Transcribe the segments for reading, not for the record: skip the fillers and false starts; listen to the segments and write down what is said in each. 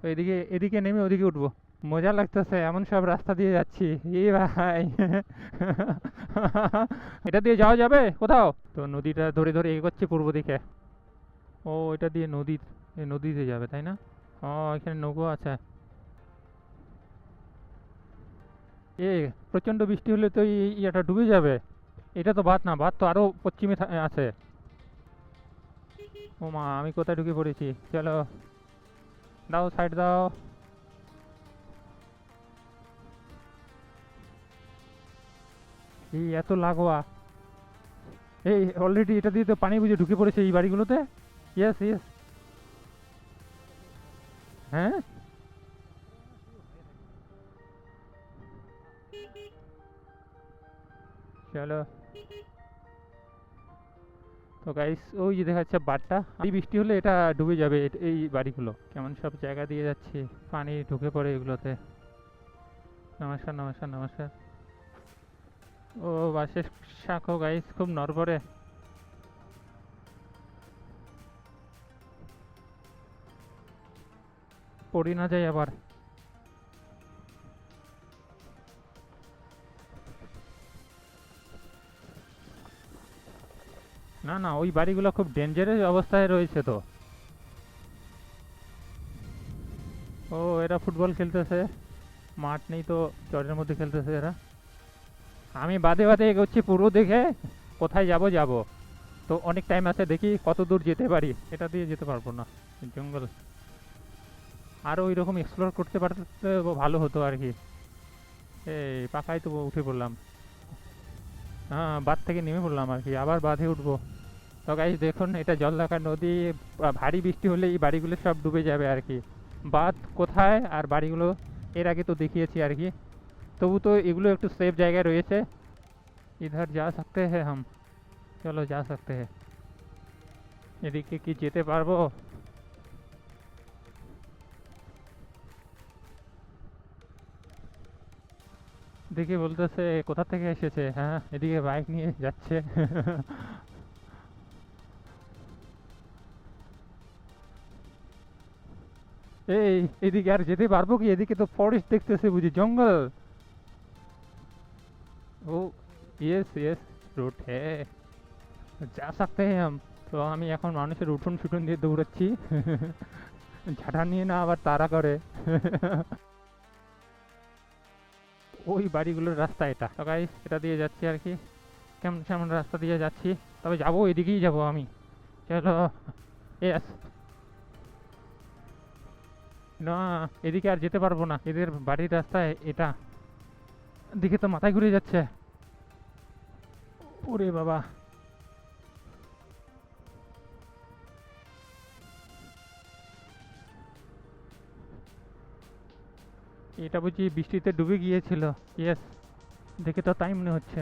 তো এদিকে এদিকে নেমে ওদিকে উঠবো। মজা লাগতেছে, এমন সব রাস্তা দিয়ে যাচ্ছি। এই ভাই এটা দিয়ে যাওয়া যাবে কোথাও? তো নদীটা ধরে ধরে এগোচ্ছে পূর্ব দিকে। ও, এটা দিয়ে নদী, এই নদীতে যাবে তাই না? ও, এখানে নৌকো আছে। এ, প্রচণ্ড বৃষ্টি হলে তো এই ইয়েটা ডুবে যাবে। এটা তো বাদ না, বাদ তো আরো পশ্চিমে আছে। ও মা, আমি কোথায় ঢুকে পড়েছি! চলো, দাও সাইড দাও। এই এত লাগোয়া! এই অলরেডি এটা দিয়ে তো পানি বুঝে ঢুকে পড়েছে এই বাড়িগুলোতে। Yes yes. হ্যাঁ, চলো। তো গাইস, ওই যে দেখা যাচ্ছে বাঁধটা, এই বৃষ্টি হলে এটা ডুবে যাবে। এই বাড়িগুলো কেমন সব জায়গা দিয়ে যাচ্ছে, পানি ঢুকে পড়ে এগুলোতে। নমস্কার নমস্কার নমস্কার। ও, বাসের শাখো গাইস, খুব নড়বড়ে। পড়ি না যায় আবার। না না, ওই বাড়িগুলো খুব ডেঞ্জারাস অবস্থায় রয়েছে তো। ও, এরা ফুটবল খেলতেছে, মাঠ নেই তো চরের মধ্যে খেলতেছে এরা। আমি বাদে বাদে এগোচ্ছি পুরো দেখে, কোথায় যাব যাব। তো অনেক টাইম আছে, দেখি কত দূর যেতে পারি। এটা দিয়ে যেতে পারবো না, জঙ্গল। আরও ওই রকম এক্সপ্লোর করতে পারতে ভালো হতো আর কি। এই পাকায় তো উঠে পড়লাম। হ্যাঁ, বাঁধ থেকে নেমে পড়লাম আর কি, আবার বাঁধে উঠবো। তো গাইস দেখুন, এটা জলঢাকা নদী। ভারী বৃষ্টি হলে এই বাড়িগুলো সব ডুবে যাবে আর কি। বাঁধ কোথায় আর বাড়িগুলো এর আগে তো দেখিয়েছি আর কি। তবু তো এগুলো একটু সেফ জায়গায় রয়েছে। ইধার যা সকতে হ্যাঁ হাম। চলো, যা সকতে হ্যাঁ। এদিকে কি যেতে পারবো? দেখি বলতেছে কোথা থেকে এসেছে। হ্যাঁ, এদিকে বাইক নিয়ে যাচ্ছে এই, এদিকে আর যেতে পারবো কি? এদিকে তো ফরেস্ট দেখতেছে বুঝি, জঙ্গল। ও, यस यस, रूट है, जा सकते हैं हम। তো আমি এখন মানুষের উঠোন সুঠুন দিয়ে দৌড়াচ্ছি ঝাঁটা নিয়ে না আবার তাড়া করে ওই বাড়িগুলোর রাস্তা এটা। তো গাইস, এটা দিয়ে যাচ্ছি আর কি, কেমন কেমন রাস্তা দিয়ে যাচ্ছি। তবে যাবো, এদিকেই যাবো আমি। চলো। এস, না, এদিকে আর যেতে পারবো না, এদের বাড়ির রাস্তায় এটা। দিকে তো মাথায় ঘুরে যাচ্ছে। ওরে বাবা! এটা বুঝি বৃষ্টিতে ডুবে গিয়েছিল। ইয়েস, দেখে তো তাই মনে হচ্ছে।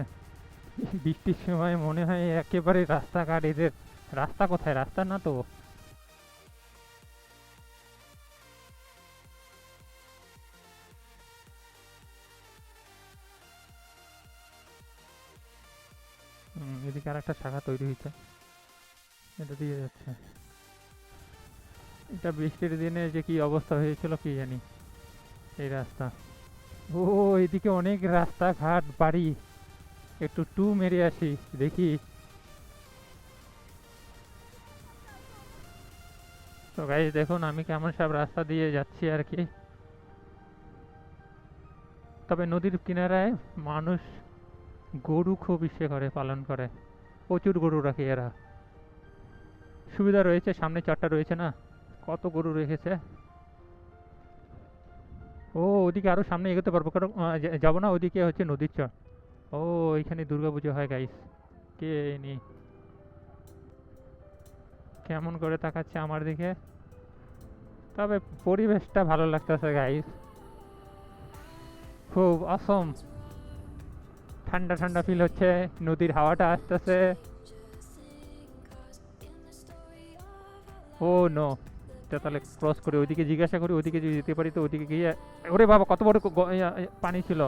বৃষ্টির সময় মনে হয় একেবারে রাস্তাঘাট এদের। রাস্তা কোথায়? রাস্তা না তো। এদিকে আর একটা শাখা তৈরি হয়েছে, এটা দিয়ে যাচ্ছে। এটা বৃষ্টির দিনে যে কি অবস্থা হয়েছিল কি জানি, এই রাস্তা। ও, এদিকে অনেক রাস্তাঘাট বাড়ি। একটু টু মেরে আসি, দেখি। তো গাইস দেখুন, আমি কেমন সব রাস্তা দিয়ে যাচ্ছি আর কি। তবে নদীর কিনারায় মানুষ গরু খুব ইচ্ছে করে পালন করে, প্রচুর গরু রাখে এরা। সুবিধা রয়েছে, সামনে চরটা রয়েছে না, কত গরু রেখেছে। ও, ওদিকে আরো সামনে এগোতে পারবো, কারণ যাবো না, ওদিকে হচ্ছে নদীর চর। ও, এখানে দুর্গাপুজো হয় গাইস। কে নি কেমন করে তাকাচ্ছে আমার দিকে! তবে পরিবেশটা ভালো লাগতেছে গাইস, খুব অসম। ঠান্ডা ঠান্ডা ফিল হচ্ছে, নদীর হাওয়াটা আসতেছে। ও নো, এটা তাহলে ক্রস করে ওইদিকে জিজ্ঞাসা করি, ওইদিকে যদি যেতে পারি তো ওইদিকে গিয়ে। ওরে বাবা, কত বড় পানি ছিল!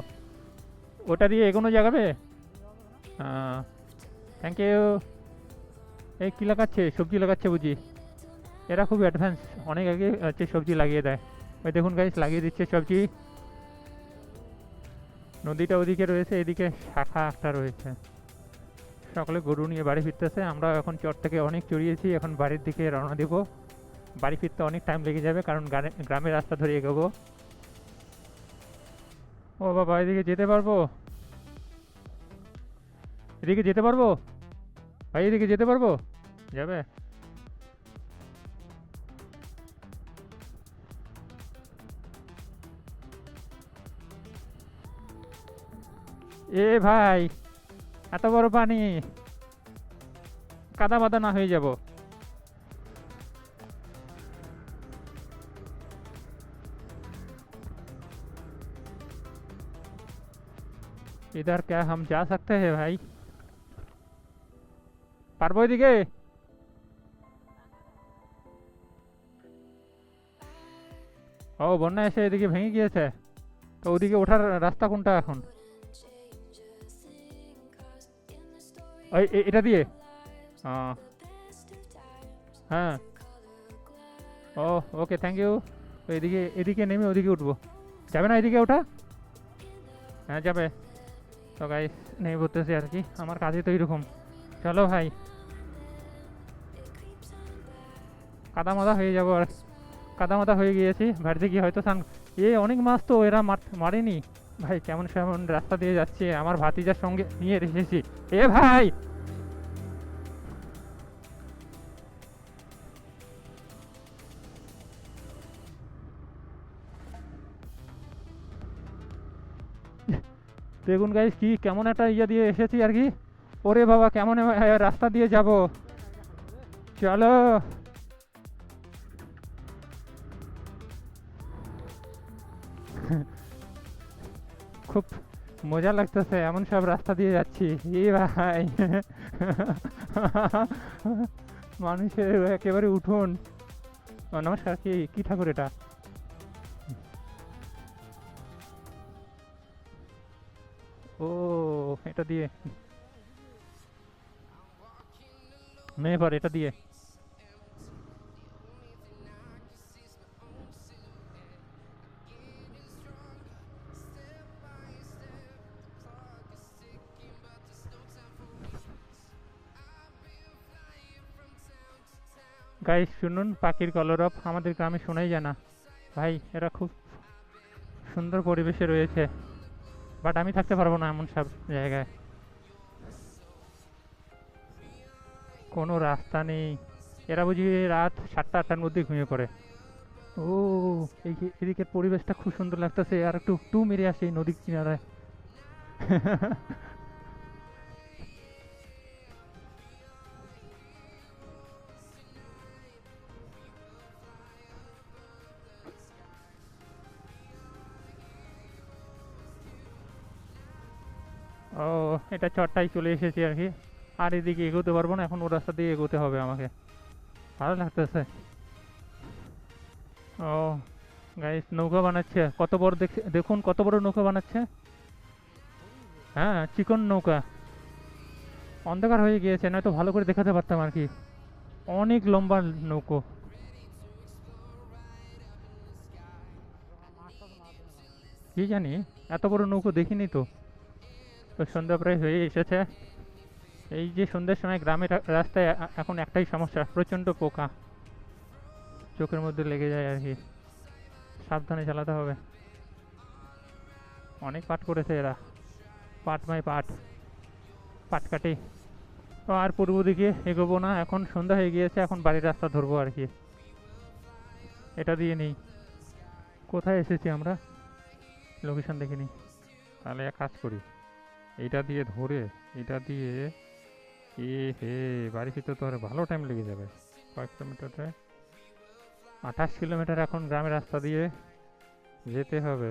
ওটা দিয়ে এগোনো যাবে? Thank you. এই কি লাগাচ্ছে? সবজি লাগাচ্ছে বুঝি। এরা খুব অ্যাডভান্স, অনেক আগে হচ্ছে সবজি লাগিয়ে দেয়। ওই দেখুন গাইস লাগিয়ে দিচ্ছে সবজি। নদীটা ওদিকে রয়েছে, এদিকে শাখা একটা রয়েছে। সকলে গরু নিয়ে বাড়ি ফিরতেছে, আমরা এখন চর থেকে অনেক চড়িয়েছি, এখন বাড়ির দিকে রওনা দেব। বাড়ি ফিরতে অনেক টাইম লেগে যাবে কারণ গ্রামের রাস্তা ধরে এগোবো। ও বাবা, এদিকে যেতে পারবো? এদিকে যেতে পারবো ভাই? এদিকে যেতে পারবো? যাবে? এ ভাই, এত বড় পানি, কাদা বাদা না হয়ে যাব? इधर क्या हम जा सकते हैं भाई? পারবো এদিকে? ও, বন্যা এসে এদিকে ভেঙে গিয়েছে। তো ওদিকে ওঠার রাস্তা কোনটা এখন? ওই এটা দিয়ে? হ্যাঁ। ও, ওকে, থ্যাংক ইউ। তো এদিকে এদিকে নেমে ওদিকে উঠবো। যাবে না এদিকে ওঠা? হ্যাঁ যাবে। তো গাইস নেমে পড়তেছি আর কি, আমার কাজই তো এইরকম। চলো ভাই, কাদা মাদা হয়ে যাবো আর। কাদা মাদা হয়ে গিয়েছি, বাড়িতে গিয়ে হয়তো অনেক মাছ তো এরা মারেনি ভাই। কেমন সেমন রাস্তা দিয়ে যাচ্ছে, আমার ভাতিজার সঙ্গে নিয়ে রেখেছি। এ ভাই, দেখুন গাইস কি কেমন একটা ইয়ে দিয়ে এসেছি আর কি। ওরে বাবা, কেমন রাস্তা দিয়ে যাব। চলো। খুব মজা লাগতেছে, এমন সব রাস্তা দিয়ে যাচ্ছি। এ ভাই, মানুষের একেবারে উঠোন। নমস্কার, কি কি ঠাকুর এটা? ও, এটা দিয়ে মেয়ে এটা দিয়ে। গাইস শুনুন, পাখির কলরব আমাদের গ্রামে শোনাই যায় না ভাই। এরা খুব সুন্দর পরিবেশে রয়েছে, বাট আমি থাকতে পারবো না এমন সব জায়গায়। কোনো রাস্তা নেই। এরা বুঝি রাত 7টা-8টার মধ্যে ঘুমিয়ে পড়ে। ও, এদিকের পরিবেশটা খুব সুন্দর লাগতেছে। আর একটু টু মেরে আসে এই নদীর কিনারায়। ও, এটা চটটাই চলে এসেছি আর কি। আর এদিকে এগোতে পারবো না, এখন ও রাস্তা দিয়ে এগোতে হবে আমাকে। ভালো লাগতেছে। ও গাইস, নৌকা বানাচ্ছে কত বড়, দেখুন কত বড় নৌকা বানাচ্ছে। হ্যাঁ, চিকন নৌকা। অন্ধকার হয়ে গিয়েছে, নয়তো ভালো করে দেখাতে পারতাম আর কি। অনেক লম্বা নৌকো। কি জানি, এত বড় নৌকো দেখিনি তো। তো সন্ধ্যা প্রায় হয়ে এসেছে। এই যে সন্ধ্যার সময় গ্রামের রাস্তায় এখন একটাই সমস্যা, প্রচণ্ড পোকা চোখের মধ্যে লেগে যায় আর কি। সাবধানে চালাতে হবে। অনেক পাট করেছে এরা, পাট মাই পাট, পাট কাটি। তো আর পূর্ব দিকে এগোবো না, এখন সন্ধ্যা হয়ে গিয়েছে, এখন বাড়ির রাস্তা ধরবো আর কি। এটা দিয়ে নেই। কোথায় এসেছি আমরা? লোকেশন দেখিনি। তাহলে এক কাজ করি, এইটা দিয়ে ধরে, এটা দিয়ে হে বাড়ি ফিরতে তো আর ভালো টাইম লেগে যাবে। কয়েক কিলোমিটারে 28 কিলোমিটার এখন গ্রামের রাস্তা দিয়ে যেতে হবে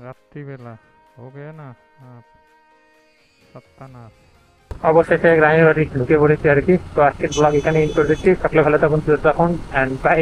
রাত্রিবেলা। হো গেয়া না সত্যানাশ। অবশেষে গ্রামের বাড়ি ঢুকে পড়েছি আর কি। তো আজকের ব্লগ এখানে এন্ড করে দিচ্ছি। সকলে ভালো থাকুন, সুস্থ থাকুন, অ্যান্ড বাই।